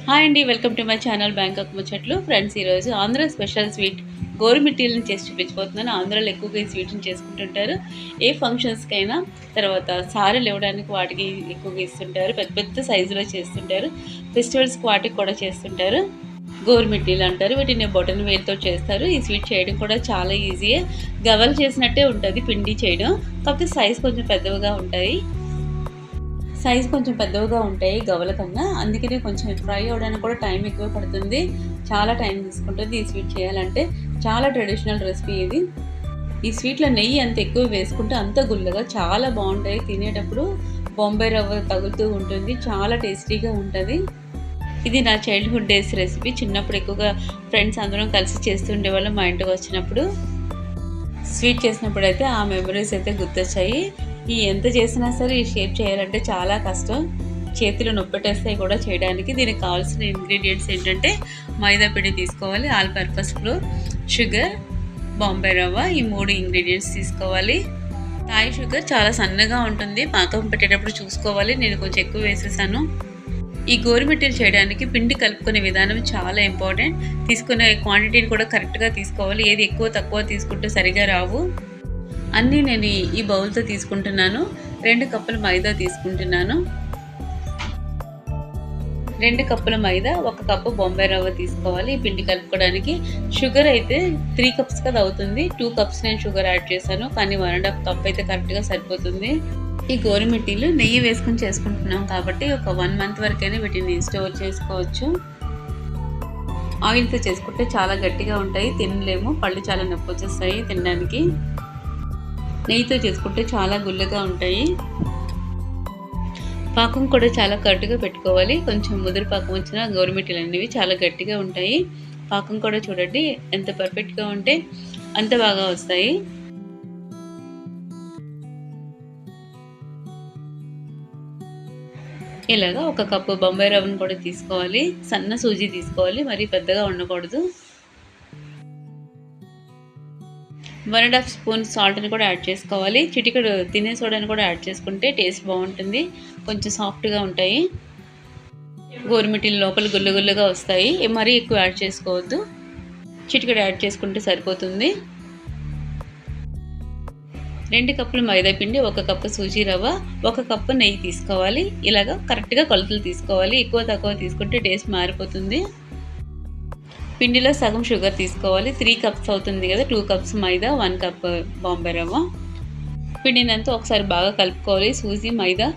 Hi అండి, welcome to my channel Bangkok ముచ్చట్లు. Friends, ఈరోజు ఆంధ్ర స్పెషల్ స్వీట్ గోరుమిట్టీలను చేసి చూపించబోతున్నాను. ఆంధ్రాలో ఎక్కువగా ఈ స్వీట్ని చేసుకుంటుంటారు. ఏ ఫంక్షన్స్కైనా, తర్వాత సారెలు ఇవ్వడానికి వాటికి ఎక్కువగా ఇస్తుంటారు. పెద్ద పెద్ద సైజులో చేస్తుంటారు. ఫెస్టివల్స్కి వాటికి కూడా చేస్తుంటారు. గోరుమిట్టీలు అంటారు వీటిని. బొటన్ వేలుతో చేస్తారు. ఈ స్వీట్ చేయడం కూడా చాలా ఈజీయే. గవ్వలు చేసినట్టే ఉంటుంది పిండి చేయడం, కాకపోతే సైజ్ కొంచెం పెద్దవిగా ఉంటాయి. గవ్వల కన్నా. అందుకని కొంచెం ఫ్రై అవ్వడానికి కూడా టైం ఎక్కువ పడుతుంది. చాలా టైం తీసుకుంటుంది ఈ స్వీట్ చేయాలంటే. చాలా ట్రెడిషనల్ రెసిపీ ఇది. ఈ స్వీట్లో నెయ్యి అంత ఎక్కువ వేసుకుంటే అంత గుల్లగా చాలా బాగుంటాయి. తినేటప్పుడు బొంబాయి రవ్వ తగులుతూ ఉంటుంది. చాలా టేస్టీగా ఉంటుంది. ఇది నా చైల్డ్హుడ్ డేస్ రెసిపీ. చిన్నప్పుడు ఎక్కువగా ఫ్రెండ్స్ అందరం కలిసి చేస్తుండేవాళ్ళం. మా ఇంటికి వచ్చినప్పుడు స్వీట్ చేసినప్పుడు అయితే ఆ మెమరీస్ అయితే గుర్తొచ్చాయి. ఎంత చేసినా సరే ఈ షేప్ చేయాలంటే చాలా కష్టం. చేతులు నొప్పెట్టేస్తాయి కూడా చేయడానికి. దీనికి కావాల్సిన ఇంగ్రీడియంట్స్ ఏంటంటే మైదా పిండి తీసుకోవాలి, all purpose floor, sugar, Bombay రవ్వ, ఈ 3 ఇంగ్రీడియంట్స్ తీసుకోవాలి. థాయ్ షుగర్ చాలా సన్నగా ఉంటుంది. పాకం పెట్టేటప్పుడు చూసుకోవాలి. నేను కొంచెం ఎక్కువ వేసేసాను. ఈ గోరుమిట్టీలు చేయడానికి పిండి కలుపుకునే విధానం చాలా ఇంపార్టెంట్. తీసుకునే క్వాంటిటీని కూడా కరెక్ట్గా తీసుకోవాలి. ఏది ఎక్కువ తక్కువ తీసుకుంటే సరిగా రావు. అన్నీ నేను ఈ బౌల్తో తీసుకుంటున్నాను. 2 కప్పుల మైదా తీసుకుంటున్నాను. 2 కప్పుల మైదా, 1 కప్పు బొంబాయి రవ్వ తీసుకోవాలి ఈ పిండి కలుపుకోవడానికి. షుగర్ అయితే 3 కప్స్ కదా అవుతుంది. 2 కప్స్ నేను షుగర్ యాడ్ చేశాను, కానీ 1.5 కప్ అయితే కరెక్ట్గా సరిపోతుంది. ఈ గోరుమిట్టీలు నెయ్యి వేసుకుని చేసుకుంటున్నాం కాబట్టి ఒక 1 మంత్ వరకైనా వీటిని స్టోర్ చేసుకోవచ్చు. ఆయిల్తో చేసుకుంటే చాలా గట్టిగా ఉంటాయి, తినలేము. పళ్ళు చాలా నొప్పి వచ్చేస్తాయి తినడానికి. నెయ్యితో చేసుకుంటే చాలా గుల్లగా ఉంటాయి. పాకం కూడా చాలా కరెక్ట్గా పెట్టుకోవాలి. కొంచెం ముదురు పాకం వచ్చిన గోరుమిట్టీలు అనేవి చాలా గట్టిగా ఉంటాయి. పాకం కూడా చూడండి ఎంత పర్ఫెక్ట్గా ఉంటే అంత బాగా వస్తాయి. ఇలాగా 1 కప్పు బొంబాయి రవ్వను కూడా తీసుకోవాలి. సన్న సూజీ తీసుకోవాలి, మరీ పెద్దగా ఉండకూడదు. 1.5 స్పూన్ సాల్ట్ని కూడా యాడ్ చేసుకోవాలి. చిటికెడు తినే సోడాని కూడా యాడ్ చేసుకుంటే టేస్ట్ బాగుంటుంది. కొంచెం సాఫ్ట్గా ఉంటాయి. గోరుమిట్టీలు లోపల గుల్లగుల్లగా వస్తాయి. మరీ ఎక్కువ యాడ్ చేసుకోవద్దు. చిటికెడు యాడ్ చేసుకుంటే సరిపోతుంది. 2 కప్పుల మైదా పిండి, 1 కప్పు సూజీ రవ్వ, 1 కప్పు నెయ్యి తీసుకోవాలి. ఇలాగా కరెక్ట్గా కొలతలు తీసుకోవాలి. ఎక్కువ తక్కువ తీసుకుంటే టేస్ట్ మారిపోతుంది. పిండిలో సగం షుగర్ తీసుకోవాలి. 3 కప్స్ అవుతుంది కదా. 2 కప్స్ మైదా, 1 కప్ బాంబే రవ్వ. పిండినంతా ఒకసారి బాగా కలుపుకోవాలి. సూజీ మైదా